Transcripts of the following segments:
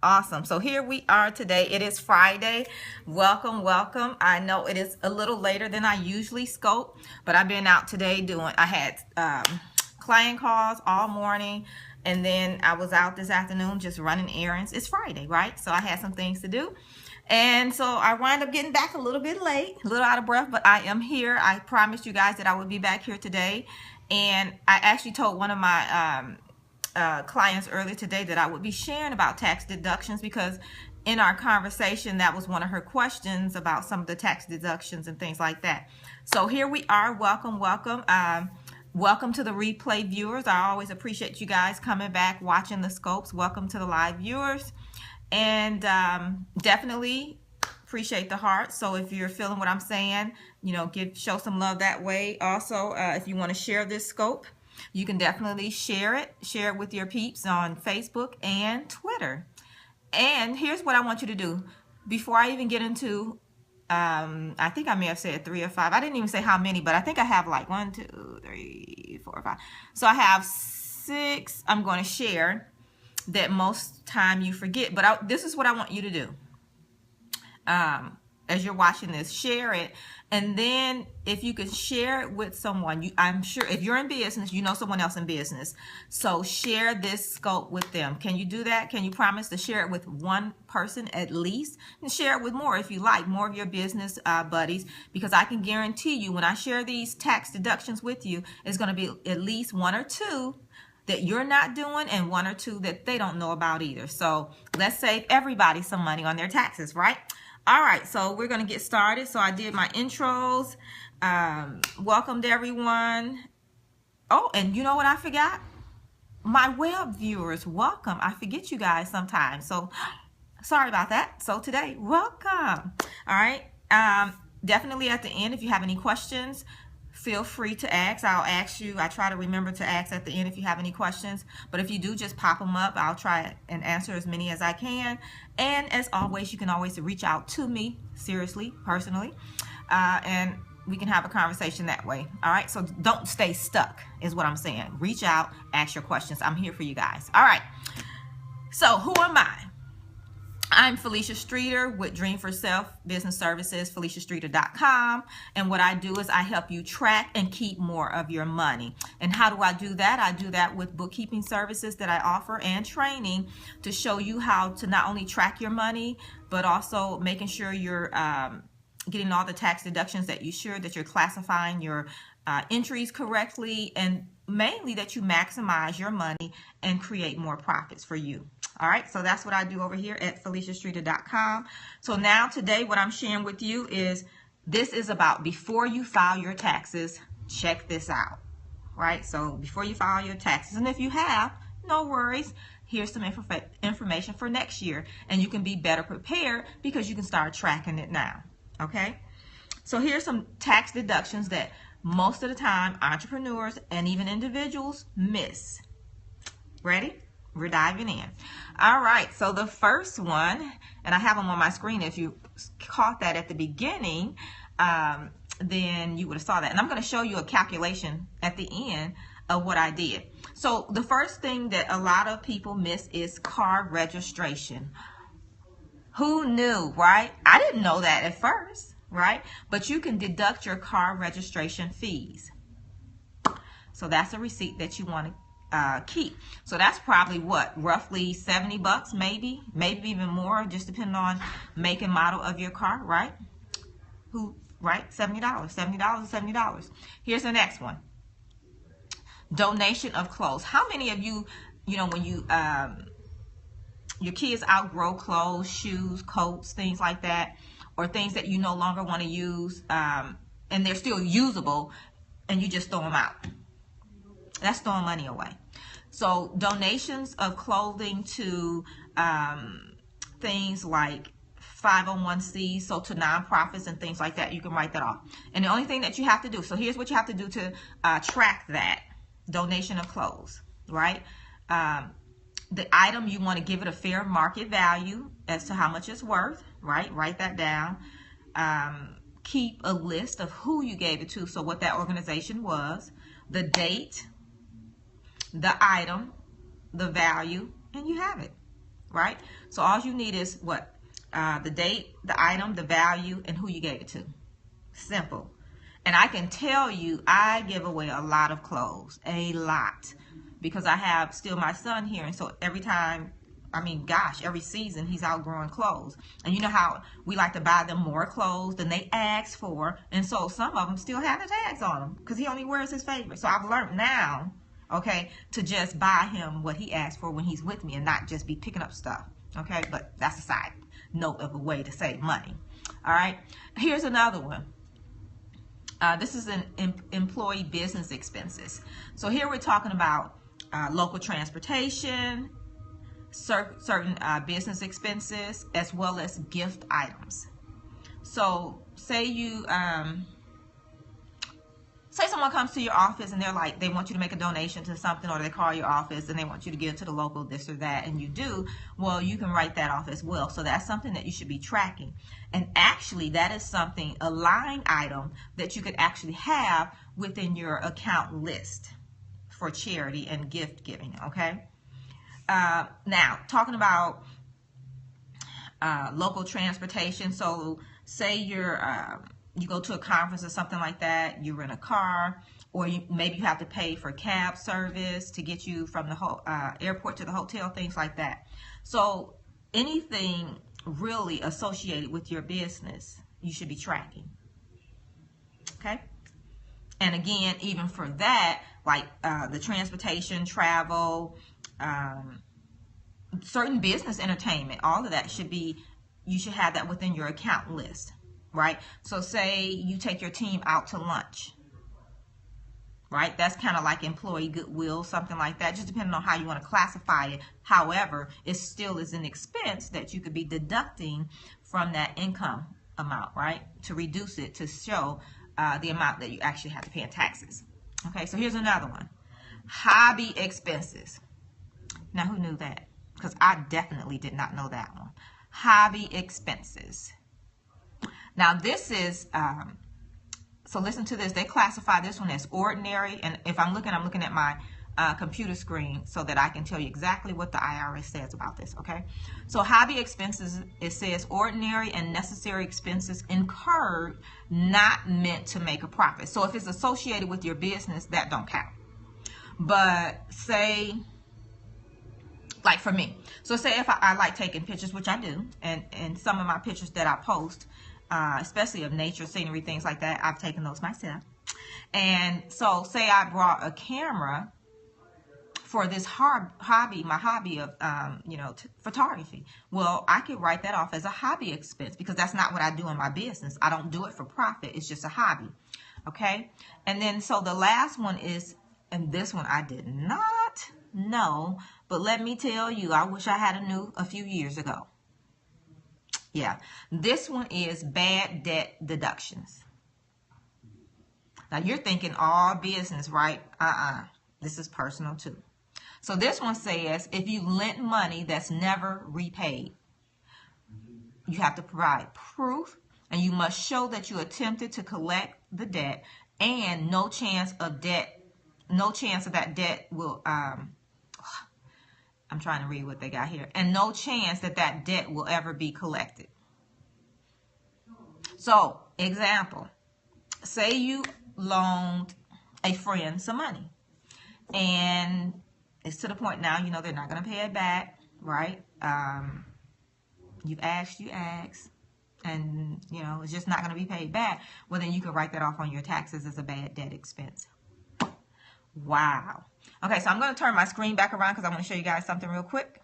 Awesome. So here we are today. It is Friday. Welcome, welcome. I know it is a little later than I usually scope, but I've been out today I had client calls all morning, and then I was out this afternoon just running errands. It's Friday, right? So I had some things to do. And so I wind up getting back a little bit late, a little out of breath, but I am here. I promised you guys that I would be back here today. And I actually told one of my clients earlier today that I would be sharing about tax deductions, because in our conversation that was one of her questions about some of the tax deductions and things like that. So here we are. Welcome, welcome. Welcome to the replay viewers. I always appreciate you guys coming back, watching the scopes. Welcome to the live viewers. And definitely appreciate the heart. So if you're feeling what I'm saying, show some love that way. Also, if you want to share this scope, you can definitely share it with your peeps on Facebook and Twitter. And here's what I want you to do before I even get into I think I may have said 3 or 5. I didn't even say how many, but I think I have like 1, 2, 3, 4, 5. So I have 6 I'm going to share that most time you forget. But this is what I want you to do. As you're watching this, share it. And then if you can share it with someone, I'm sure if you're in business, you know someone else in business. So share this scope with them. Can you do that? Can you promise to share it with one person at least? And share it with more if you like, more of your business buddies, because I can guarantee you when I share these tax deductions with you, it's going to be at least 1 or 2 that you're not doing and 1 or 2 that they don't know about either. So let's save everybody some money on their taxes, right? All right, so we're going to get started. So I did my intros, welcomed everyone. Oh, and you know what I forgot? My web viewers, welcome. I forget you guys sometimes, so sorry about that. So today, welcome. All right, definitely at the end, if you have any questions, feel free to ask. I'll ask you. I try to remember to ask at the end if you have any questions. But if you do, just pop them up. I'll try and answer as many as I can. And as always, you can always reach out to me, seriously, personally. And we can have a conversation that way. All right? So don't stay stuck is what I'm saying. Reach out, ask your questions. I'm here for you guys. All right. So who am I? I'm Felicia Streeter with Dream for Self Business Services, FeliciaStreeter.com. And what I do is I help you track and keep more of your money. And how do I do that? I do that with bookkeeping services that I offer and training to show you how to not only track your money, but also making sure you're getting all the tax deductions that you should, that you're classifying your entries correctly, and mainly that you maximize your money and create more profits for you. All right, so that's what I do over here at FeliciaStreeter.com. So now today what I'm sharing with you is, this is about before you file your taxes, check this out, right? So before you file your taxes, and if you have, no worries, here's some information for next year, and you can be better prepared because you can start tracking it now, okay? So here's some tax deductions that most of the time entrepreneurs and even individuals miss. Ready? We're diving in. All right, so the first one, and I have them on my screen. If you caught that at the beginning, then you would have saw that. And I'm going to show you a calculation at the end of what I did. So the first thing that a lot of people miss is car registration. Who knew, right? I didn't know that at first, right? But you can deduct your car registration fees. So that's a receipt that you want to keep. So that's probably what, roughly 70 bucks, maybe even more, just depending on make and model of your car, right? Right? $70. Here's the next one. Donation of clothes. How many of you, when you your kids outgrow clothes, shoes, coats, things like that, or things that you no longer want to use, and they're still usable, and you just throw them out? That's throwing money away. So donations of clothing to things like 501c, so to nonprofits and things like that, you can write that off. And the only thing that you have to do, so here's what you have to do to track that donation of clothes, right? The item, you want to give it a fair market value as to how much it's worth, right? Write that down. Keep a list of who you gave it to, so what that organization was, the date, the item, the value, and you have it. right? So all you need is what? The date, the item, the value, and who you gave it to. Simple. And I can tell you, I give away a lot of clothes, a lot, because I have still my son here. And so every time, I mean, gosh, every season he's outgrowing clothes. And you know how we like to buy them more clothes than they ask for. And so some of them still have the tags on them because he only wears his favorite. So I've learned now, okay, to just buy him what he asks for when he's with me and not just be picking up stuff. Okay, but that's a side note of a way to save money. All right, here's another one. This is an employee business expenses. So here we're talking about local transportation, certain business expenses, as well as gift items. So say you say someone comes to your office and they're like, they want you to make a donation to something, or they call your office and they want you to give to the local this or that, and you do, well, you can write that off as well. So that's something that you should be tracking. And actually that is something, a line item that you could actually have within your account list for charity and gift giving, okay? Now, talking about local transportation. So say you go to a conference or something like that, you rent a car, or maybe you have to pay for cab service to get you from the airport to the hotel, things like that. So anything really associated with your business, you should be tracking. Okay? And again, even for that, like the transportation, travel, certain business entertainment, all of that should be, you should have that within your account list. Right? So say you take your team out to lunch, right? That's kind of like employee goodwill, something like that, just depending on how you want to classify it. However, it still is an expense that you could be deducting from that income amount, right? To reduce it, to show the amount that you actually have to pay in taxes. Okay, so here's another one. Hobby expenses. Now, who knew that? Because I definitely did not know that one. Hobby expenses. Now this is, so listen to this, they classify this one as ordinary, and if I'm looking at my computer screen so that I can tell you exactly what the IRS says about this, okay? So hobby expenses, it says ordinary and necessary expenses incurred, not meant to make a profit. So if it's associated with your business, that don't count. But say, like for me, so say if I like taking pictures, which I do, and some of my pictures that I post, especially of nature, scenery, things like that, I've taken those myself. And so say I brought a camera for this hobby, my hobby of, photography. Well, I could write that off as a hobby expense because that's not what I do in my business. I don't do it for profit. It's just a hobby. Okay. And then, so the last one is, and this one I did not know, but let me tell you, I wish I had knew a few years ago. Yeah, this one is bad debt deductions. Now you're thinking all business, right? This is personal too. So this one says if you lent money that's never repaid, you have to provide proof, and you must show that you attempted to collect the debt, and no chance of that debt will, I'm trying to read what they got here. And no chance that debt will ever be collected. So, example, say you loaned a friend some money. And it's to the point now, they're not going to pay it back, right? You've asked, and, it's just not going to be paid back. Well, then you can write that off on your taxes as a bad debt expense. Wow. Okay, so I'm going to turn my screen back around because I want to show you guys something real quick.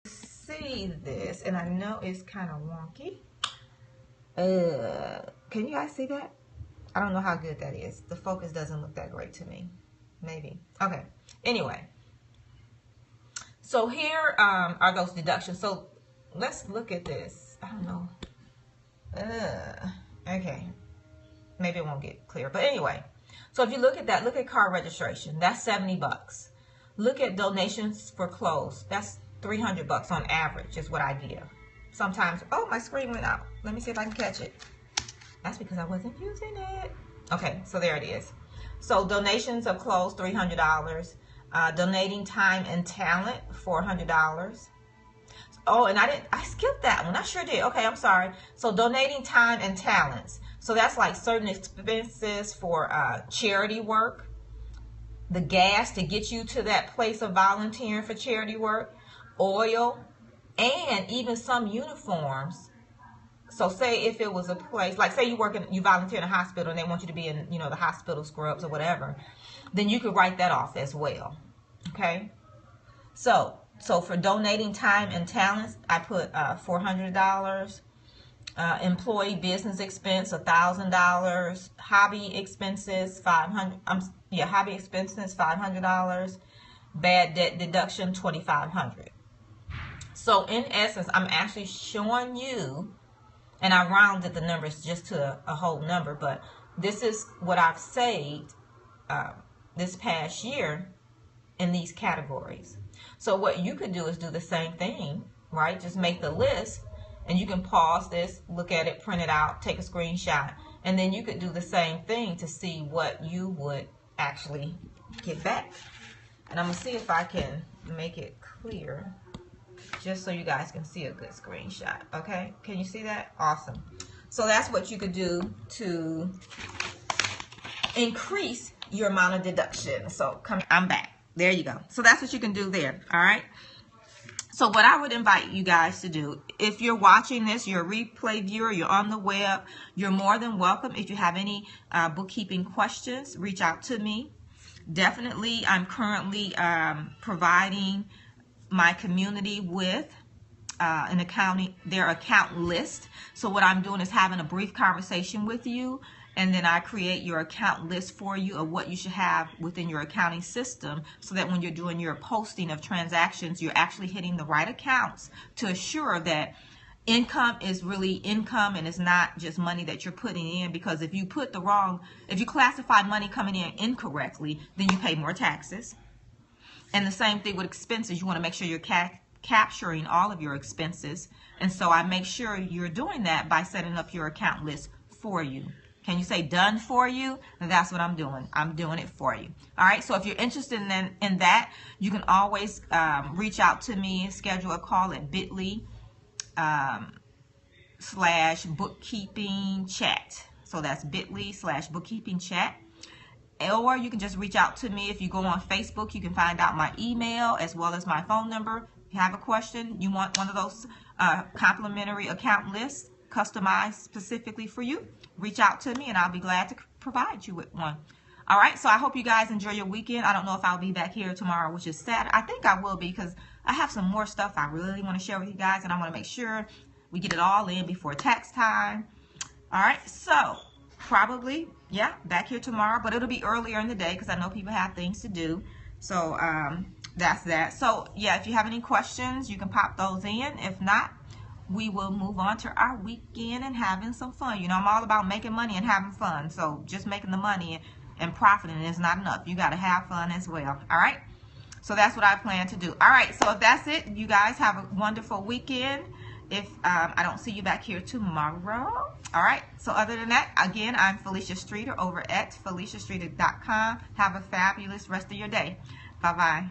See this, and I know it's kind of wonky. Can you guys see that? I don't know how good that is. The focus doesn't look that great to me. Maybe. Okay. Anyway. So here are those deductions. So let's look at this. I don't know. Okay. Maybe it won't get clear. But anyway. So if you look at that, look at car registration. That's $70. Look at donations for clothes. That's $300 on average is what I give. Sometimes, oh, my screen went out. Let me see if I can catch it. That's because I wasn't using it. Okay, so there it is. So donations of clothes, $300. Donating time and talent, $400. Oh, and I skipped that one. I sure did. Okay, I'm sorry. So donating time and talents. So that's like certain expenses for charity work, the gas to get you to that place of volunteering for charity work, oil, and even some uniforms. So say if it was a place, like say you volunteer in a hospital and they want you to be in, the hospital scrubs or whatever, then you could write that off as well. Okay? So for donating time and talents, I put $400. Employee business expense $1,000. Hobby expenses $500. Bad debt deduction $2,500. So in essence, I'm actually showing you, and I rounded the numbers just to a whole number, but this is what I've saved this past year in these categories. So what you could do is do the same thing, right? Just make the list, and you can pause this, look at it, print it out, take a screenshot, and then you could do the same thing to see what you would actually get back. And I'm going to see if I can make it clear, just so you guys can see a good screenshot. Okay? Can you see that? Awesome. So that's what you could do to increase your amount of deduction. So I'm back. There you go. So that's what you can do there. All right. So what I would invite you guys to do, if you're watching this, you're a replay viewer, you're on the web, you're more than welcome. If you have any bookkeeping questions, reach out to me. Definitely, I'm currently providing my community with their account list. So what I'm doing is having a brief conversation with you, and then I create your account list for you of what you should have within your accounting system, so that when you're doing your posting of transactions, you're actually hitting the right accounts to assure that income is really income and it's not just money that you're putting in. Because if you classify money coming in incorrectly, then you pay more taxes. And the same thing with expenses. You want to make sure you're capturing all of your expenses. And so I make sure you're doing that by setting up your account list for you. Can you say done for you? And that's what I'm doing. I'm doing it for you. All right. So if you're interested in that, you can always reach out to me and schedule a call at bit.ly/bookkeeping chat. So that's bit.ly/bookkeeping chat. Or you can just reach out to me. If you go on Facebook, you can find out my email as well as my phone number. If you have a question, you want one of those complimentary account lists customized specifically for you, reach out to me and I'll be glad to provide you with one. All right, so I hope you guys enjoy your weekend. I don't know if I'll be back here tomorrow, which is Saturday. I think I will be, because I have some more stuff I really want to share with you guys, and I want to make sure we get it all in before tax time. All right, so probably, yeah, back here tomorrow, but it'll be earlier in the day because I know people have things to do. So that's that. So yeah, if you have any questions, you can pop those in. If not, we will move on to our weekend and having some fun. You know, I'm all about making money and having fun. So just making the money and profiting is not enough. You got to have fun as well. All right. So that's what I plan to do. All right. So if that's it, you guys have a wonderful weekend. If I don't see you back here tomorrow. All right. So other than that, again, I'm Felicia Streeter over at FeliciaStreeter.com. Have a fabulous rest of your day. Bye-bye.